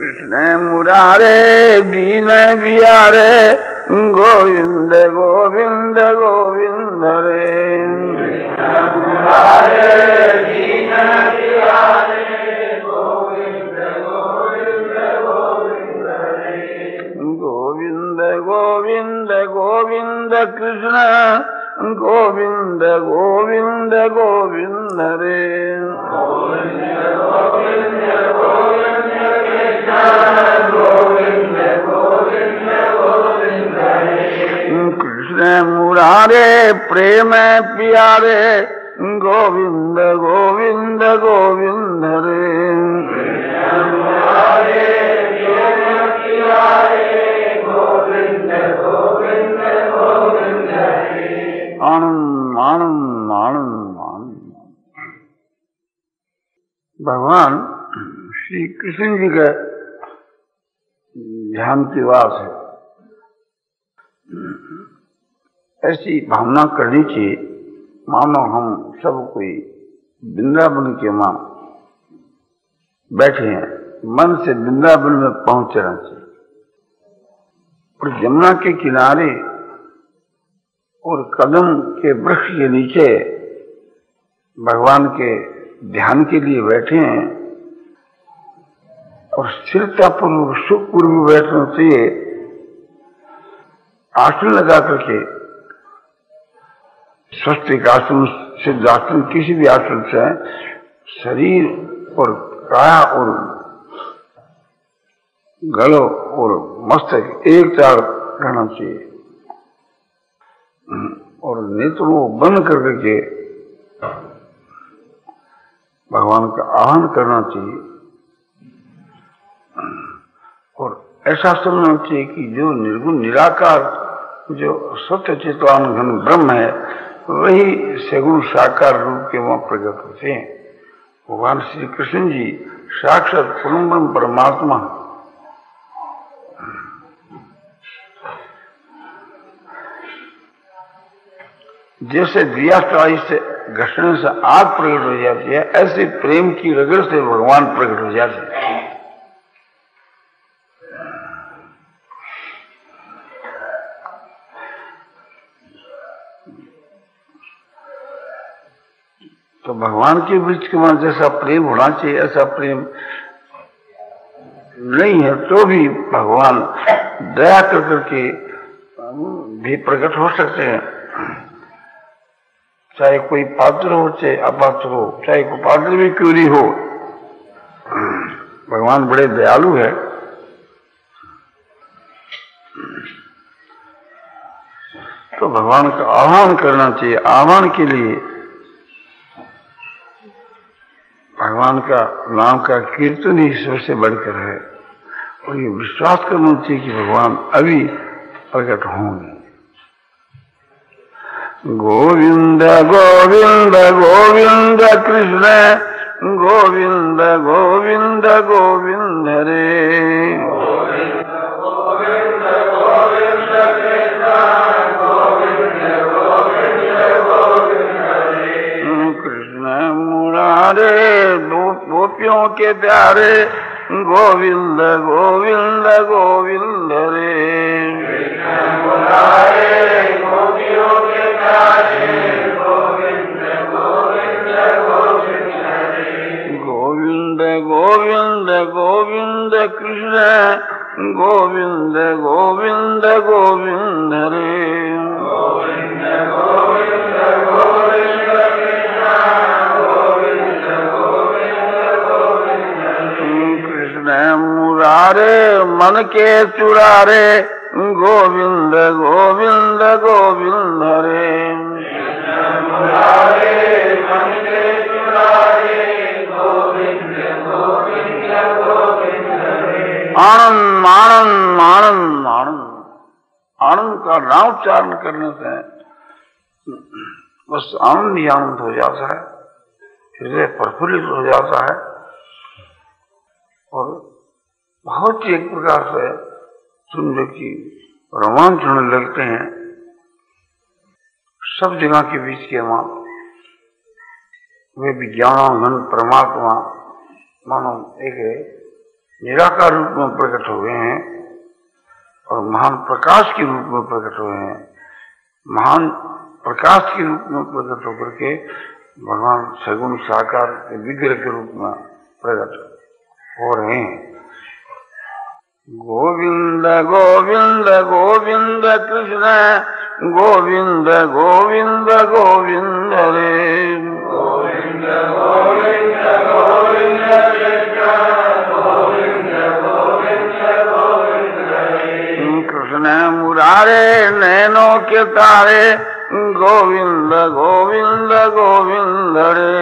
कृष्ण मुरारे दीन बिहारे गोविंद गोविंद गोविंद रे। दीन बिहारे गोविंद गोविंद गोविंद रे। गोविंद गोविंद गोविंद कृष्ण गोविंद गोविंद गोविंद रे। गोविंद गोविंद गोविंद गोविंद गोविंद गोविंद रे। कृष्ण मुरारे प्रेम प्यारे गोविंद गोविंद गोविंद रे। कृष्ण मुरारे प्रेम प्यारे गोविंद गोविंद गोविंद रे। आनंद आनंद आनंद आनंद। भगवान श्री कृष्ण जी का ध्यान की वास है। ऐसी भावना करनी चाहिए मानो हम सब कोई वृंदावन के वहां बैठे हैं, मन से वृंदावन में पहुंचना चाहिए। और यमुना के किनारे और कदम के वृक्ष के नीचे भगवान के ध्यान के लिए बैठे हैं और स्थिरता पूर्वक सुखपूर्वक बैठना चाहिए। आसन लगा करके स्वस्तिक आसन, सिद्धासन, किसी भी आसन से शरीर और काया और गलो और मस्तक एक तार रहना चाहिए और नेत्रों को बंद करके भगवान का आह्वान करना चाहिए। और ऐसा समझना चाहिए कि जो निर्गुण निराकार, जो सत्य चित्वान घन ब्रह्म है, वही सगुण साकार रूप के वहां प्रकट होते हैं। भगवान श्री कृष्ण जी साक्षात परम परमात्मा। जैसे दिया कड़ाही से घसने से आग प्रकट हो जाती है, ऐसे प्रेम की रगड़ से भगवान प्रकट हो जाते हैं। तो भगवान के बीच के वहां जैसा प्रेम होना चाहिए, ऐसा प्रेम नहीं है तो भी भगवान दया करके भी प्रकट हो सकते हैं। चाहे कोई पात्र हो चाहे अपात्र हो, चाहे कोई पात्र भी क्यों नहीं हो, भगवान बड़े दयालु है। तो भगवान का आह्वान करना चाहिए। आह्वान के लिए भगवान का नाम का कीर्तन ही सबसे बढ़कर है। और ये विश्वास करना चाहिए कि भगवान अभी प्रकट होंगे। गोविंद गोविंद गोविंद कृष्ण गोविंद गोविंद गोविंद रे। गोविंद गोविंद गोविंद कृष्ण गोविंद गोविंद गोविंद रे। कृष्ण मुरारे गोपियों के प्यारे गोविंद गोविंद गोविंद रे। कृष्ण मुरारे गोपियों के प्यारे गोविंद गोविंद गोविंद रे। गोविंद गोविंद गोविंद कृष्ण गोविंद गोविंद गोविंद रे। गोविंद गोविंद गोविंद कृष्ण गोविंद गोविंद गोविंद रे। कृष्ण मुरारे मन के चुरारे गोविंद गोविंद गोविंद रे। कृष्ण मुरारे मन के चुरारे गोविंद गोविंद गोविंद रे। आनंद आनंद आनंद आनंद। आनंद का नामोच्चारण करने से बस आनंद ही आनंद हो जाता है, हृदय प्रफुल्लित हो जाता है और बहुत ही एक प्रकार से सुंदर की रोमांच होने लगते हैं। सब जगह के बीच के वहां वे विज्ञान घन परमात्मा मानो एक निराकार रूप में प्रकट हो गए हैं और महान प्रकाश के रूप में प्रकट हुए हैं। महान प्रकाश के रूप में प्रकट होकर के भगवान सगुण साकार के विग्रह के रूप में प्रकट हो रहे हैं। गोविंद गोविंद गोविंद कृष्ण गोविंद गोविंद गोविंद रे। गोविंद गोविंद गोविंद कृष्ण गोविंद गोविंद गोविंद रे। कृष्ण मुरारे नैनों के तारे गोविंद गोविंद गोविंद रे।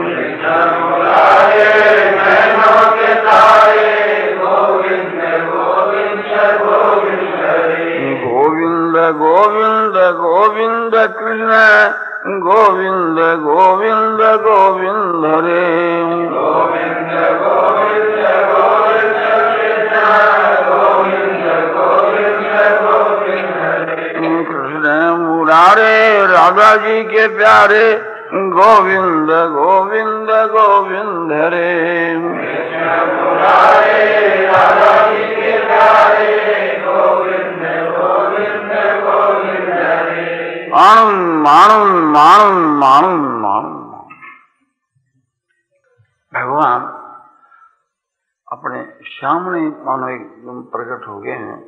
कृष्ण मुरारे नैनों के तारे गोविंद गोविंद गोविंद रे। गोविंद गोविंद गोविंद कृष्ण गोविंद गोविंद गोविंद रे। गोविंद गोविंद गोविंद कृष्ण गोविंद गोविंद गोविंद रे। कृष्ण मुरारे राधा जी के प्यारे गोविंद गोविंद गोविंद रे। कृष्ण मुरारे राधा जी के प्यारे गोविंद गोविंद गोविंद रे। आनंद आनंद आनंद आनंद आनंद। भगवान अपने सामने मानो एकदम प्रकट हो गए हैं।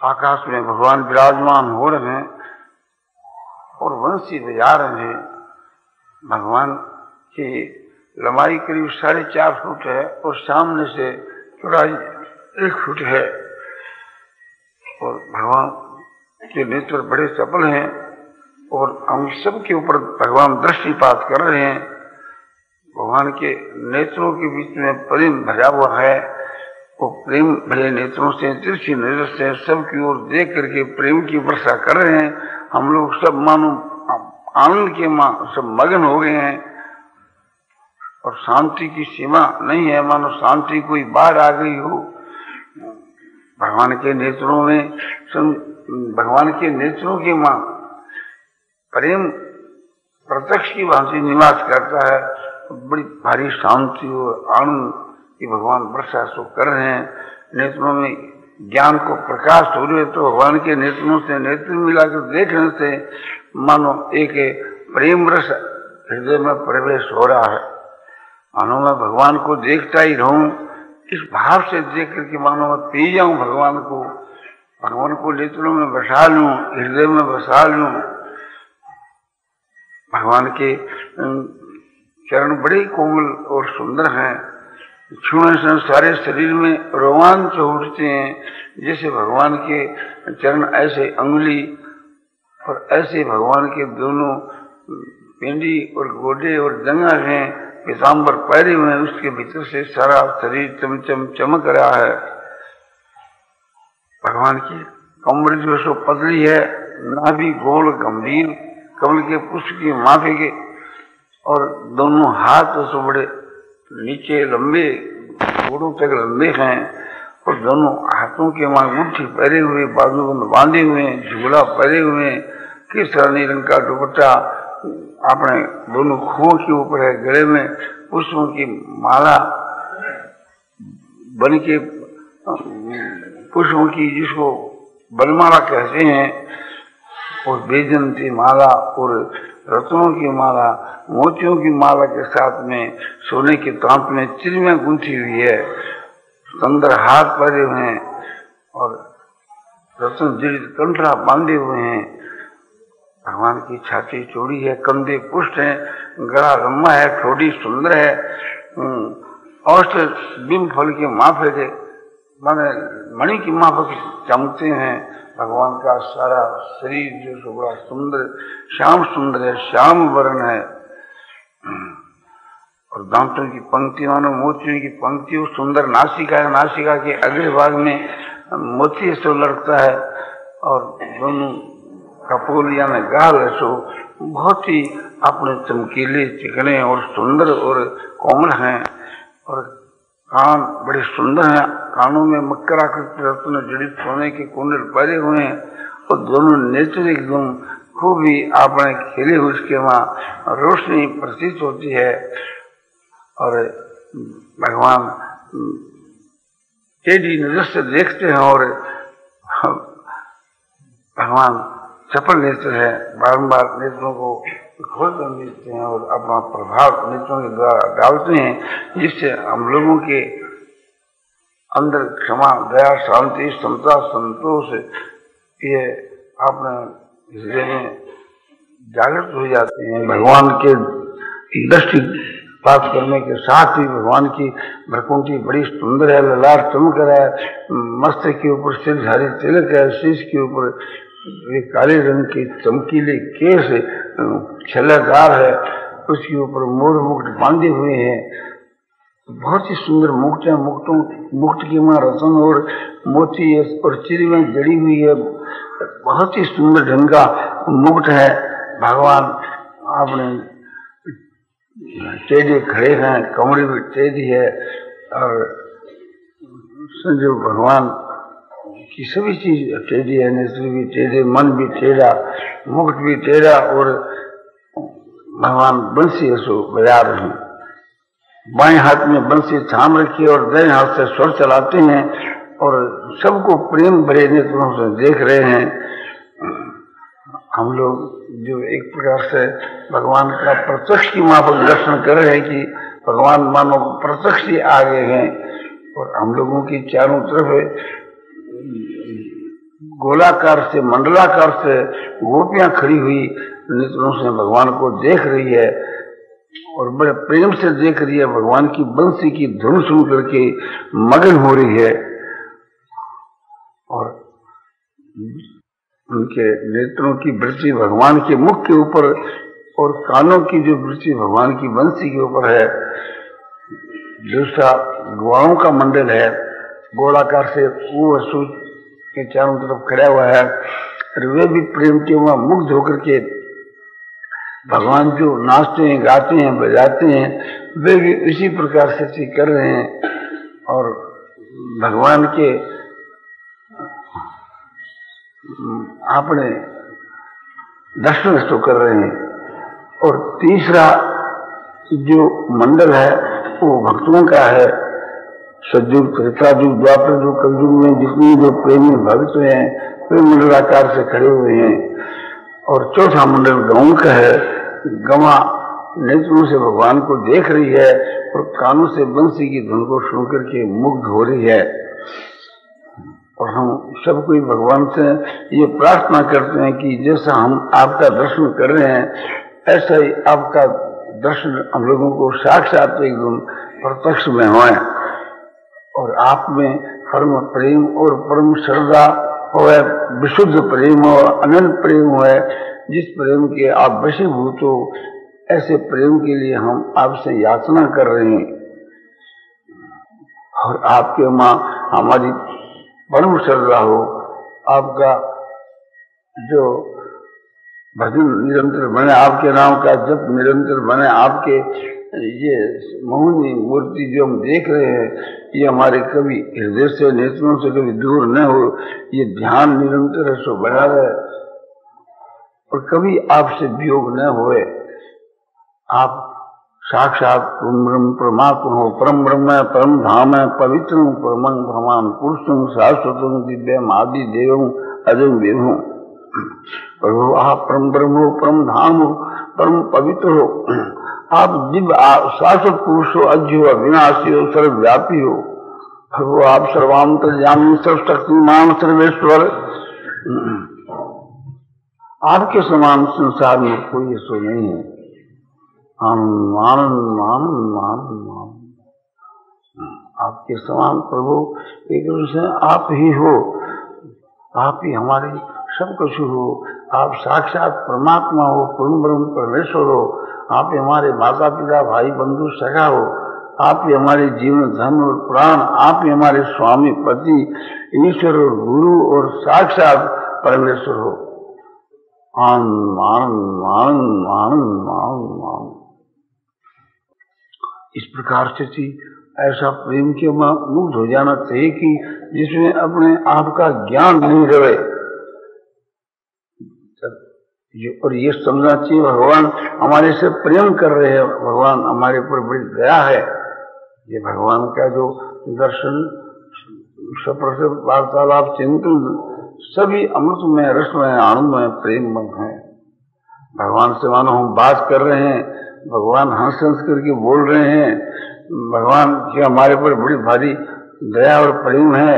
आकाश में भगवान विराजमान हो रहे हैं और वंशी बजा रहे हैं। भगवान की लंबाई करीब 4.5 फुट है और सामने से चौड़ाई 1 फुट है और भगवान के नेत्र बड़े चपल हैं और हम सबके ऊपर भगवान दृष्टिपात कर रहे हैं। भगवान के नेत्रों के बीच में प्रेम भरा हुआ है। वो प्रेम भरे नेत्रों से तिरछी नजर से सबकी ओर देख करके प्रेम की वर्षा कर रहे हैं। हम लोग सब मानो आनंद के सब मगन हो गए हैं और शांति की सीमा नहीं है, मानो शांति कोई बाढ़ आ गई हो। भगवान के नेत्रों में भगवान के नेत्रों की मां प्रेम प्रत्यक्ष की भांति निवास करता है। बड़ी भारी शांति और आनंद की भगवान वर्षा सो कर रहे हैं। नेत्रों में ज्ञान को प्रकाश हो रहे तो भगवान के नेत्रों से नेत्र मिलाकर देखने से मानो एक प्रेम रस हृदय में प्रवेश हो रहा है। मानो मैं भगवान को देखता ही रहूं, इस भाव से देख करके मानो मैं पी जाऊं भगवान को नेत्रों में बसा लूं, हृदय में बसा लूं। भगवान के चरण बड़े कोमल और सुंदर हैं। छूने से सारे शरीर में रोमांच उठते हैं। जैसे भगवान के चरण ऐसे अंगुली और ऐसे भगवान के दोनों पिंडी और गोडे और जंगा हैं, पीताम्बर पहरे हुए, उसके भीतर से सारा शरीर चमचम चमक रहा है। भगवान की कमर जो सो पतली है, नाभि गोल गंभीर, कमल के पुष्प की माफे के और दोनों हाथ सो बड़े नीचे लंबे, घोड़ों तक लंबे हैं और दोनों हाथों के वहां मुट्ठी पहरे हुए, बाजूबंद बांधे हुए, झूला पहरे हुए, केसरी रंग का दुपट्टा अपने दोनों खुओं के ऊपर है। गले में पुष्पों की माला बन के, पुष्पों की जिसको बनमाला कहते हैं, और बेजंती माला और रत्नों की माला, मोतियों की माला के साथ में सोने के तांत में चिड़िया गूंथी हुई है, सुंदर हाथ पहरे हुए हैं और रत्न जड़ित कंठा बांधे हुए हैं। भगवान की छाती चौड़ी है, कंधे पुष्ट हैं, गला लंबा है, ठोड़ी सुंदर है, औष्ठ बिंब फल के माफे के माने मणि की माफक चमकते हैं। भगवान का सारा शरीर जो सो बड़ा सुंदर श्याम सुंदर है, श्याम वर्ण है और दांतों की पंक्ति मानो मोतियों की पंक्ति, सुंदर नासिका है, नासिका के अगले भाग में मोती सो लड़ता है और दोनों कपूर यानी गाल सो बहुत ही अपने चमकीले चिकने और सुंदर और कोमल हैं और कान बड़े सुंदर हैं। कानों में मकराकृति रत्न जड़ित सोने के कुंडल पहरे हुए हैं और दोनों नेत्र एकदम खूब ही आपने खिले हुए, उसके वहां रोशनी प्रतीत होती है और भगवान टेढ़ी नजर से देखते हैं और भगवान चपल नेत्र है, बारंबार नेत्रों को खोल कर देखते हैं और अपना प्रभाव नेत्रों के द्वारा डालते हैं, जिससे हम लोगों के अंदर क्षमा, दया, शांति, समता, संतोष ये अपने हृदय में जागृत हो जाते हैं। भगवान के दृष्टि प्राप्त करने के साथ ही भगवान की भ्रकुंठी बड़ी सुंदर है, ललाट चमक रहा है, मस्तक के ऊपर सिरधारी तिलक है, शीश के ऊपर एक काले रंग की चमकीले केस छल्लादार है, उसके ऊपर मोर मुकुट बांधे हुए हैं, बहुत ही सुंदर मुकुट है। मुकुट की वहाँ रतन और मोती और चिरी में जड़ी हुई है, बहुत ही सुंदर ढंग का मुकुट है। भगवान आपने टेढ़े खड़े हैं, कमर भी टेढ़ी है और जो भगवान की सभी चीज टेढ़ी है, नेत्र भी टेढ़े, मन भी टेढ़ा, मुकुट भी टेढ़ा और भगवान बंसी ऐसो बजा रहे हैं। बाएं हाथ में बंसी थाम रखी और दाएं हाथ से स्वर चलाते हैं और सबको प्रेम भरे नेत्रों से देख रहे हैं। हम लोग जो एक प्रकार से भगवान का प्रत्यक्ष की माफक दर्शन कर रहे हैं कि भगवान मानो प्रत्यक्ष ही आ गए हैं और हम लोगों की चारों तरफ गोलाकार से मंडलाकार से गोपियां खड़ी हुई नेत्रों से भगवान को देख रही है और बड़े प्रेम से देख रही है। भगवान की बंसी की धुन सुन करके मगन हो रही है और उनके नेत्रों की वृत्ति भगवान के मुख के ऊपर और कानों की जो वृत्ति भगवान की बंसी के ऊपर है। दूसरा गुआओं का मंडल है, गोलाकार से वो सूच के चारों तरफ खड़ा हुआ है और वे भी प्रेम के वहां मुग्ध होकर के भगवान जो नाचते हैं, गाते हैं, बजाते हैं, वे भी इसी प्रकार से कर रहे हैं और भगवान के अपने दर्शन तो कर रहे हैं। और तीसरा जो मंडल है वो भक्तों का है। सतयुग, त्रेतायुग, द्वापर युग, कलयुग में जितने जो प्रेमी भक्त हैं वे मंडलाकार से खड़े हुए हैं। और चौथा मंडल गौं का है। गवा नेत्रों से भगवान को देख रही है और कानों से बंसी की धुन को सुन करके मुग्ध हो रही है। और हम सब कोई भगवान से ये प्रार्थना करते हैं कि जैसा हम आपका दर्शन कर रहे हैं ऐसा ही आपका दर्शन हम लोगों को साक्षात एकदम प्रत्यक्ष में होए और आप में परम प्रेम और परम श्रद्धा हो, विशुद्ध प्रेम और अनंत प्रेम हो, जिस प्रेम के आप वशीभूत हो, ऐसे प्रेम के लिए हम आपसे याचना कर रहे हैं। और आपके माँ हमारी परम श्रद्धा हो, आपका जो भजन निरंतर बने, आपके नाम का जप निरंतर बने, आपके ये मोहनी मूर्ति जो हम देख रहे हैं ये हमारे कभी हृदय से, नेत्रों से कभी दूर न हो, ये ध्यान निरंतर सो बना रहे और कभी आपसे वियोग न होए। आप साक्षात ब्रह्म परमात्मा हो, परम ब्रह्म है, परम धाम है, पवित्र परमं ब्रह्मान पुरुषं शाश्वतं दिव्यम आदि देवं अजं विभुं। प्रभु आप परम ब्रह्म हो, परम धाम हो, परम पवित्र हो, आप दिव्य शाश्वत पुरुष हो, अज्ञ हो, अविनाशी हो, सर्वव्यापी हो। प्रभु आप सर्वांतर्यामी, सर्वशक्तिमान, सर्वेश्वर। आपके समान संसार में कोई ऐसा नहीं है। आपके समान प्रभु एक रूप से आप ही हो, आप ही हमारे सब कुछ हो। आप साक्षात परमात्मा हो, पूर्ण ब्रह्म परमेश्वर हो। आप ही हमारे माता पिता, भाई बंधु, सखा हो। आप ही हमारे जीवन, धन और प्राण। आप ही हमारे स्वामी, पति, ईश्वर और गुरु और साक्षात परमेश्वर हो। आनंद आनंद आनंद आनंद आनंद आनंद। इस प्रकार से थी ऐसा प्रेम के मुग्ध हो जाना चाहिए कि जिसमें अपने आप का ज्ञान नहीं रहे। और ये समझना चाहिए भगवान हमारे से प्रेम कर रहे हैं, भगवान हमारे ऊपर बड़ी दया है। ये भगवान का जो दर्शन, सप्रस वार्तालाप, चिंतन सभी अमृतमय, रसमय, आनंदमय, प्रेममय है। भगवान से मानो हम बात कर रहे हैं, भगवान हंस हंस करके बोल रहे हैं, भगवान की हमारे पर बड़ी भारी दया और प्रेम है,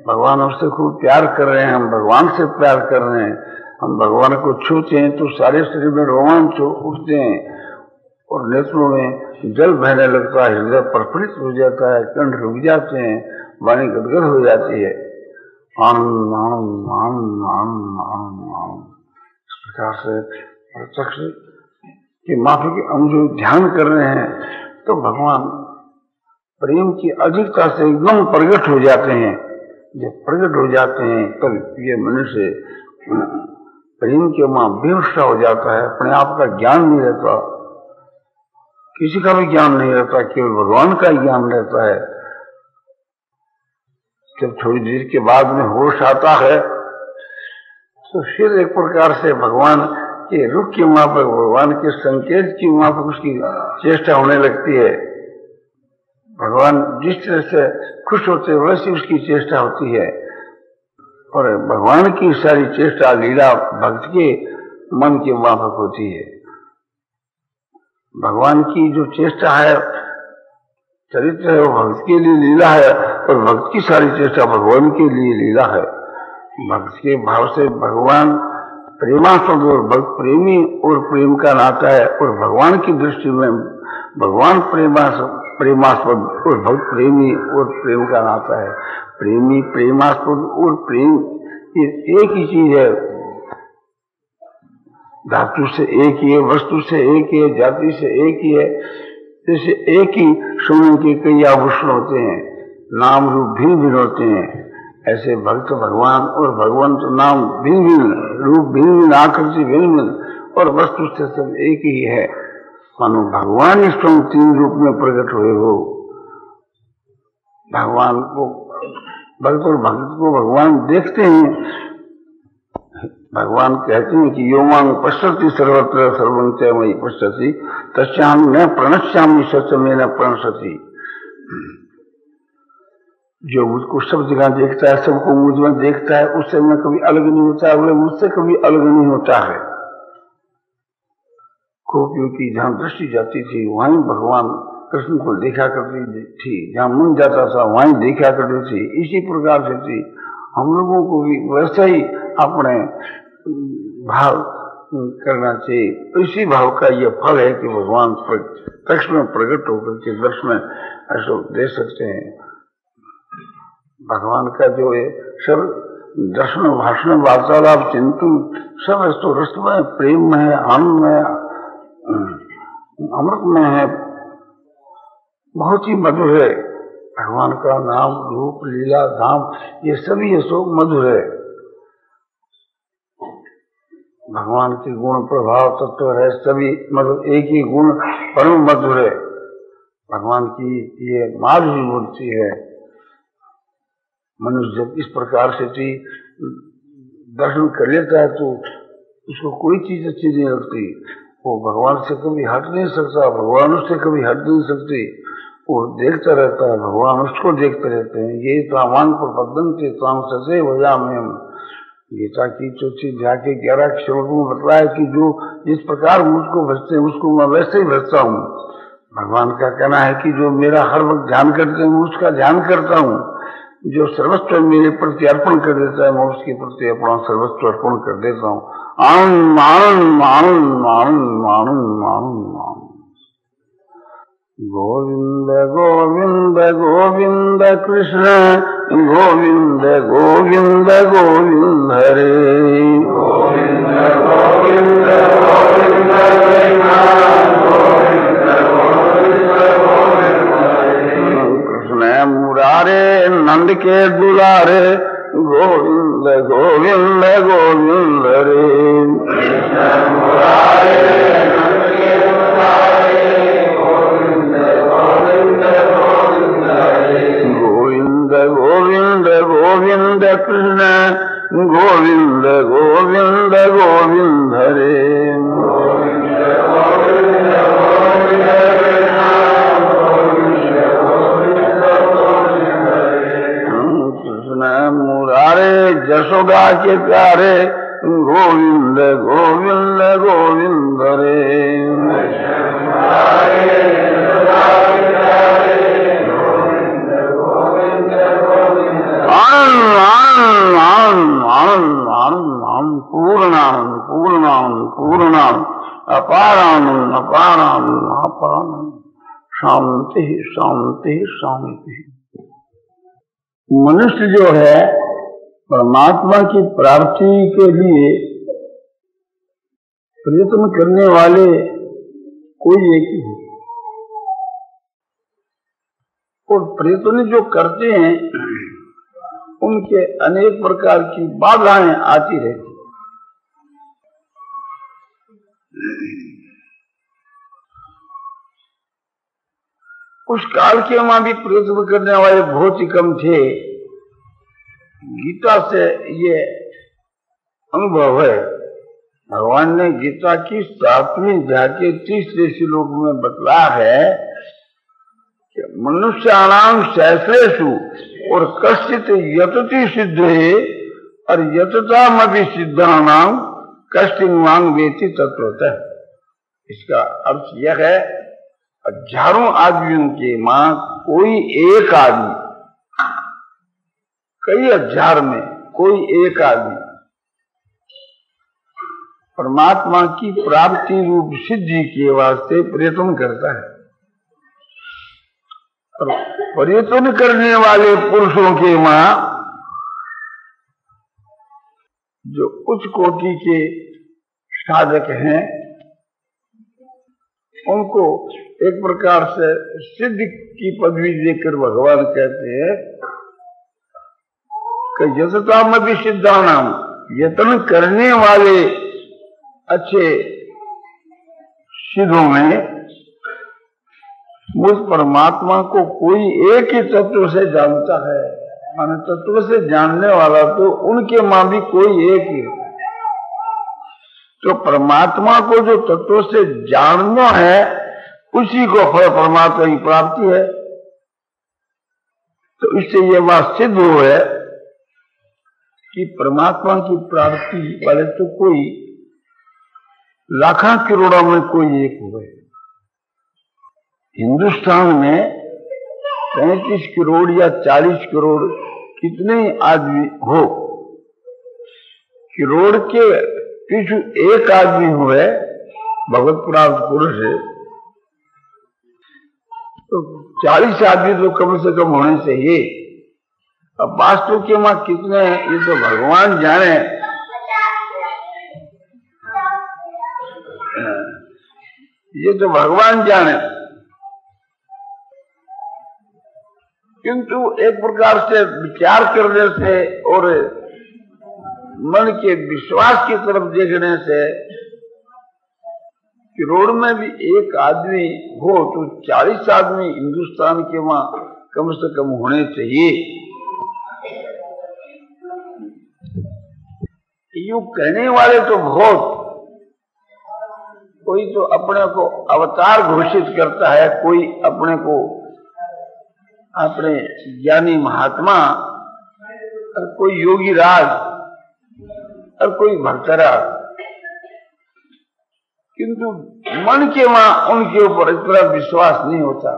भगवान हमसे खूब प्यार कर रहे हैं, हम भगवान से प्यार कर रहे हैं। हम भगवान को छूते हैं तो सारे शरीर में रोमांच उठते हैं और नेत्रों में जल बहने लगता है, हृदय प्रफुल्लित हो जाता है, कंठ रुक जाते हैं, वाणी गदगद हो जाती है। आनंद आनंद आनंद आनंद आनंद आनंद। इस प्रकार से प्रत्यक्ष की माफी के हम जो ध्यान कर रहे हैं तो भगवान प्रेम की अधिकता से एकदम प्रकट हो जाते हैं। जब प्रकट हो जाते हैं तब ये मनुष्य प्रेम के मां बेहोशा हो जाता है, अपने आप का ज्ञान नहीं रहता, किसी का भी ज्ञान नहीं रहता, केवल भगवान का ज्ञान रहता है। जब थोड़ी देर के बाद में होश आता है तो फिर एक प्रकार से भगवान के रुख की माफक, भगवान के संकेत की माफक उसकी चेष्टा होने लगती है। भगवान जिस तरह से खुश होते हैं वैसी उसकी चेष्टा होती है और भगवान की सारी चेष्टा लीला भक्त के मन के माफक होती है। भगवान की जो चेष्टा है, चरित्र है, वो भक्त के लिए लीला है और भक्त की सारी चेष्टा भगवान के लिए लीला है। भक्त के भाव से भगवान प्रेमास्पद और भक्त प्रेमी और प्रेम का नाता है और भगवान की दृष्टि में भगवान प्रेमास्पद और भक्त प्रेमी और प्रेम का नाता है। प्रेमी, प्रेमास्पद और प्रेम ये एक ही चीज है, धातु से एक ही है, वस्तु से एक ही है, जाति से एक ही है। जैसे एक ही सोने के कई आभूषण होते हैं, नाम रूप भिन्न भिन्न होते हैं, ऐसे भक्त भगवान और भगवंत नाम भिन्न भिन्न, रूप भिन्न भिन्न, आकृति भिन्न भिन्न और वस्तु से सब एक ही है। मानो भगवान इस तीन रूप में प्रकट हुए हो। भगवान को भक्त और भक्त को भगवान देखते हैं। भगवान कहते हैं कि यो मां पश्यति सर्वत्र सर्वं च मयि पश्यति तस्याहं न प्रणश्यामि सच में न प्रणश्यति। जो मुझको सब जगह देखता है, सबको मुझ में देखता है, उससे मैं कभी अलग नहीं होता है, वो मुझसे कभी अलग नहीं होता है। गोपियों की जहां दृष्टि जाती थी वहीं भगवान कृष्ण को देखा करती थी, जहां मन जाता था वहीं देखा करती थी। इसी प्रकार से थी हम लोगों को भी वैसा ही अपने भाव करना चाहिए। इसी भाव का यह फल है कि भगवान प्रत्यक्ष में प्रकट होकर के दर्शन ऐसा दे सकते हैं। भगवान का जो है सब दर्शन, भाषण, वार्तालाप, चिंतन सब तो रसमय, प्रेम में है, आनंद में, अमृत में है, बहुत ही मधुर है। भगवान का नाम, रूप, लीला, धाम ये सभी ये सब मधुर है। भगवान के गुण, प्रभाव, तत्व है सभी मतलब एक ही गुण परम मधुर है। भगवान की ये माधुरी मूर्ति है। मनुष्य जब इस प्रकार से दर्शन कर लेता है तो उसको कोई चीज अच्छी नहीं लगती। वो भगवान से कभी हट नहीं सकता, भगवान उससे कभी हट नहीं सकती। वो देखता रहता है, भगवान उसको देखते रहते हैं। ये तामान पर बदनते ताम ससे वजा में गीता की चौथी अध्याय के 11 श्लोक में बतलाया कि जो जिस प्रकार मुझको भजते हैं उसको मैं वैसे ही भजता हूँ। भगवान का कहना है कि जो मेरा हर वक्त ध्यान करते हैं मैं उसका ध्यान करता हूँ। जो सर्वस्व मेरे प्रति अर्पण कर देता है मैं उसके प्रति अपना सर्वस्व अर्पण कर देता हूँ। आनंद आनंद आनंद आनंद आनंद आनंद आनंद। गोविंद गोविंद गोविंद कृष्ण गोविंद गोविंद गोविंद हरे। गोविंद गोविंद गोविंद कृष्ण मुरारे नंद के दुलारे गोविंद गोविंद गोविंद हरे। कृष्ण मुरारे नंद के दुलारे गोविंद गोविंद गोविंद हरे। गोविंद गोविंद गोविंद कृष्ण गोविंद गोविंद गोविंद हरे। गोविंद गोविंद गोविंद जसोदा के प्यारे गोविंद गोविंद गोविंद रे। आनंद पूर्णानंद पूर्णानंद पूर्णानंद अपारानंद अपारानंद अपारानंद शांति शांति शांति। मनुष्य जो है परमात्मा की प्राप्ति के लिए प्रयत्न करने वाले कोई एक ही है, और प्रयत्न जो करते हैं उनके अनेक प्रकार की बाधाएं आती रहती। उस काल के वहां भी प्रयत्न करने वाले बहुत ही कम थे। गीता से ये अनुभव है। भगवान ने गीता की 7वीं अध्याय के 30वें श्लोक में बतलाया है कि मनुष्याणाम सहस्रेषु और कश्चित यतति सिद्धे और यततामपि सिद्धानाम कश्चिन्वांग वेति तत्वतः। इसका अर्थ यह है, हजारों आदमियों के मां कोई एक आदमी, कई हजार में कोई एक आदमी परमात्मा की प्राप्ति रूप सिद्धि के वास्ते प्रयत्न करता है। और प्रयत्न करने वाले पुरुषों के मां जो उच्च कोटि के साधक हैं, उनको एक प्रकार से सिद्ध की पदवी देकर भगवान कहते हैं कि यततामपि सिद्धानाम, यत्न करने वाले अच्छे सिद्धों में मुझ परमात्मा को कोई एक ही तत्व से जानता है। माने तत्व से जानने वाला तो उनके मां भी कोई एक ही है। तो परमात्मा को जो तत्व से जानना है उसी को परमात्मा की प्राप्ति है। तो इससे यह बात सिद्ध हो है कि परमात्मा की प्राप्ति वाले तो कोई लाखों करोड़ों में कोई एक हुए। हिंदुस्तान में 35 करोड़ या 40 करोड़ कितने आदमी हो, करोड़ के पीछे एक आदमी हुए भगवत प्राप्त पुरुष है, तो 40 आदमी तो कम से कम होने चाहिए। अब वास्तव के मां कितने हैं ये तो भगवान जाने। ये तो भगवान जाने। किंतु एक प्रकार से विचार करने से और मन के विश्वास की तरफ देखने से करोड़ में भी एक आदमी हो तो 40 आदमी हिंदुस्तान के वहां कम से कम होने चाहिए। यूं कहने वाले तो बहुत, कोई तो अपने को अवतार घोषित करता है, कोई अपने को अपने ज्ञानी महात्मा, और कोई योगी राज, और कोई भक्तराज। किंतु मन के वहां उनके ऊपर इतना विश्वास नहीं होता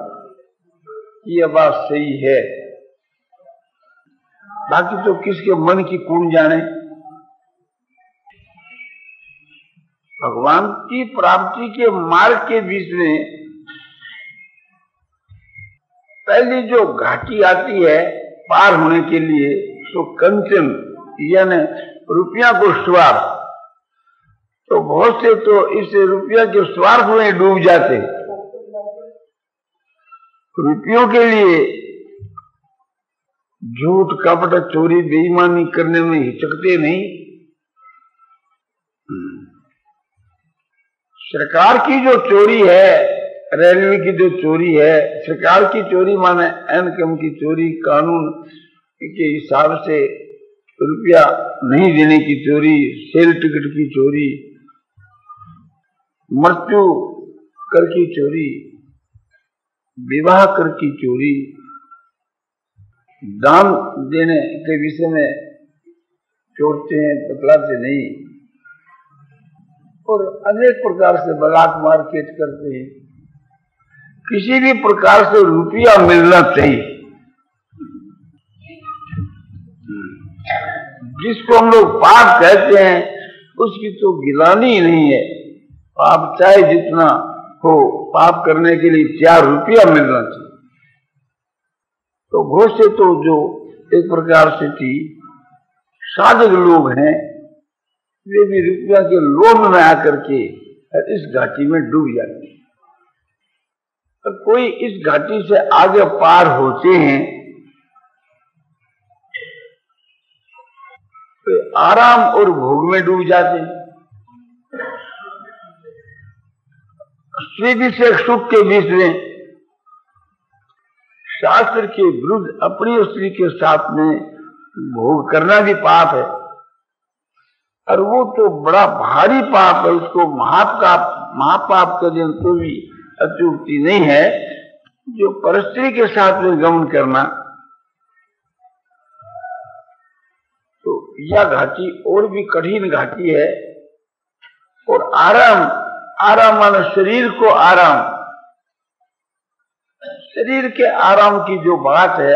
कि यह बात सही है। बाकी तो किसके मन की कौन जाने। भगवान की प्राप्ति के मार्ग के बीच में पहली जो घाटी आती है पार होने के लिए, सो कंचन यानी रुपया को स्वार्थ। तो बहुत से तो इस रुपया के स्वार्थ में डूब जाते, रुपयों के लिए झूठ कपट चोरी बेईमानी करने में हिचकते नहीं। सरकार की जो चोरी है, रेलवे की जो चोरी है, सरकार की चोरी माने इनकम की चोरी, कानून के हिसाब से रुपया नहीं देने की चोरी, सेल टिकट की चोरी, मृत्यु कर की चोरी, विवाह कर की चोरी, दान देने के विषय में चोरते हैं, बतलाते नहीं, और अनेक प्रकार से ब्लैक मार्केट करते हैं। किसी भी प्रकार से रुपया मिलना चाहिए। जिसको हम लोग पाप कहते हैं उसकी तो गिलानी नहीं है। पाप चाहे जितना हो, पाप करने के लिए 4 रुपया मिलना चाहिए। तो बहुत से तो जो एक प्रकार से थी साधक लोग हैं, वे भी रुपया के लोभ में आकर के इस घाटी में डूब जाते हैं। तो कोई इस घाटी से आगे पार होते हैं तो आराम और भोग में डूब जाते हैं। स्त्री विषय सुख के बीच में शास्त्र के विरुद्ध अपनी स्त्री के साथ में भोग करना भी पाप है, और वो तो बड़ा भारी पाप है। उसको महापाप का दिन तो भी अत्युक्ति नहीं है। जो परस्त्री के साथ में गमन करना, तो यह घाटी और भी कठिन घाटी है। और आराम माने शरीर को आराम, शरीर के आराम की जो बात है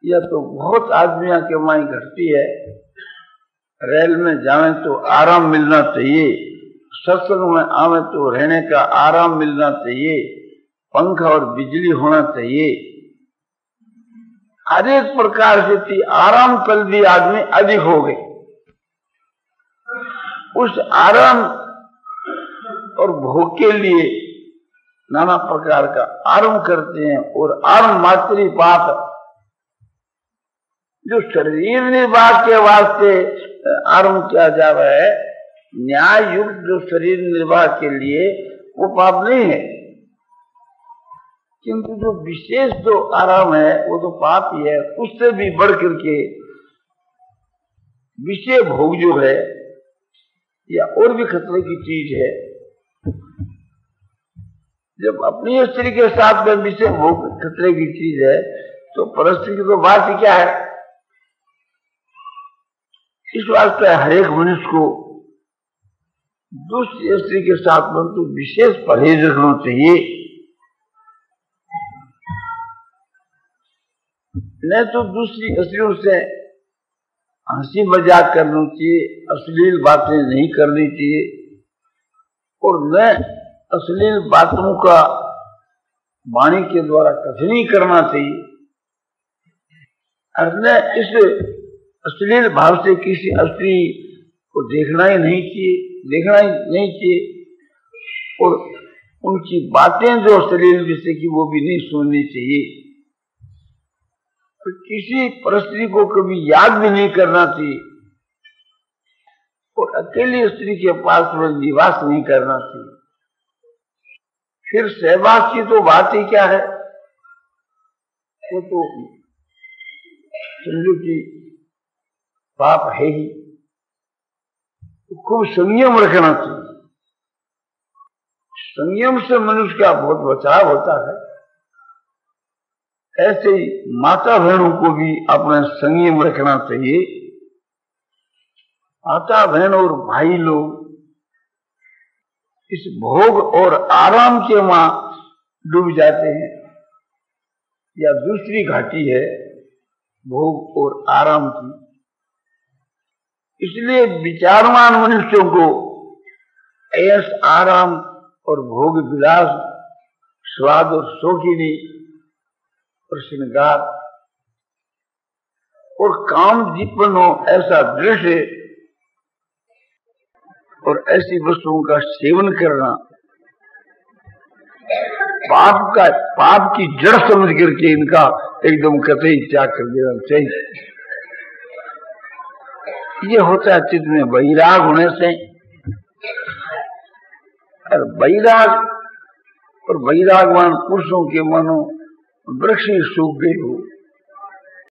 यह तो बहुत आदमियों के माई घटती है। रेल में जावे तो आराम मिलना चाहिए, सत्संग में आवे तो रहने का आराम मिलना चाहिए, पंखा और बिजली होना चाहिए। हर एक प्रकार से थी आराम कल भी आदमी अधिक हो गए। उस आराम और भोग के लिए नाना प्रकार का आरंभ करते हैं, और आरंभ मात्र ही पाप है। जो शरीर निर्वाह के वास्ते आरंभ किया जा रहा है, न्याय युक्त जो शरीर निर्वाह के लिए, वो पाप नहीं है। किंतु जो विशेष जो आराम है वो तो पाप ही है। उससे भी बढ़ करके विषय भोग जो है या और भी खतरे की चीज है। जब अपनी स्त्री के साथ में विषय भोग खतरे की चीज है, तो परस्त्री की तो बात ही क्या है। इस वास्ते हर एक मनुष्य को दूसरी स्त्री के साथ में तो विशेष परहेज रखना चाहिए। नहीं तो दूसरी स्त्रियों से हंसी मजाक करना चाहिए, अश्लील बातें नहीं करनी चाहिए, और न अश्लील बातों का वाणी के द्वारा कथनी करना चाहिए। और न इस अश्लील भाव से किसी स्त्री को देखना ही नहीं चाहिए, और उनकी बातें जो अश्लील विषय की वो भी नहीं सुननी चाहिए। तो किसी परस्त्री को कभी याद भी नहीं करना चाहिए, और अकेली स्त्री के पास में निवास नहीं करना चाहिए। फिर सहवास की तो बात ही क्या है, वो तो समझो कि पाप है ही। तो खूब संयम रखना चाहिए। संयम से मनुष्य का बहुत बचाव होता है। ऐसे ही माता बहनों को भी अपना संयम रखना चाहिए। माता बहन और भाई लोग इस भोग और आराम के मां डूब जाते हैं। या दूसरी घाटी है भोग और आराम की। इसलिए विचारवान मनुष्यों को ऐश आराम और भोग विलास, स्वाद और शौकीनी और श्रृंगार और काम जीवन हो ऐसा दृश्य और ऐसी वस्तुओं का सेवन करना पाप की जड़ समझ करके इनका एकदम कतई त्याग कर देना चाहिए। ये होता है चित्त में वैराग होने से। और वैराग और वैरागवान पुरुषों के मनो वृक्ष सूख गए हो,